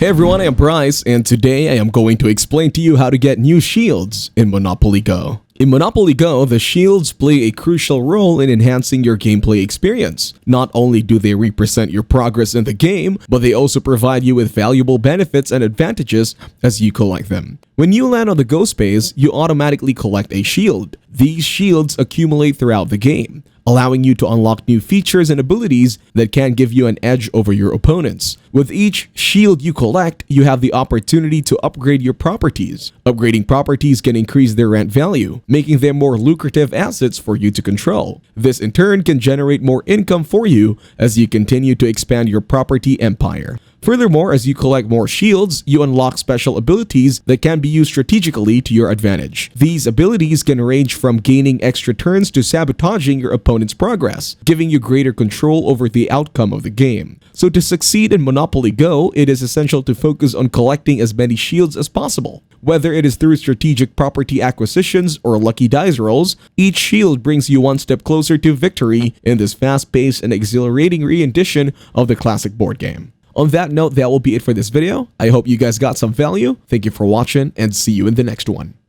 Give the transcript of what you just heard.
Hey everyone, I am Bryce, and today I am going to explain to you how to get new shields in Monopoly Go. In Monopoly Go, the shields play a crucial role in enhancing your gameplay experience. Not only do they represent your progress in the game, but they also provide you with valuable benefits and advantages as you collect them. When you land on the Go space, you automatically collect a shield. These shields accumulate throughout the game, allowing you to unlock new features and abilities that can give you an edge over your opponents. With each shield you collect, you have the opportunity to upgrade your properties. Upgrading properties can increase their rent value, making them more lucrative assets for you to control. This in turn can generate more income for you as you continue to expand your property empire. Furthermore, as you collect more shields, you unlock special abilities that can be used strategically to your advantage. These abilities can range from gaining extra turns to sabotaging your opponent's progress, giving you greater control over the outcome of the game. So to succeed in Monopoly Go, it is essential to focus on collecting as many shields as possible. Whether it is through strategic property acquisitions or lucky dice rolls, each shield brings you one step closer to victory in this fast-paced and exhilarating re-edition of the classic board game. On that note, that will be it for this video. I hope you guys got some value. Thank you for watching and see you in the next one.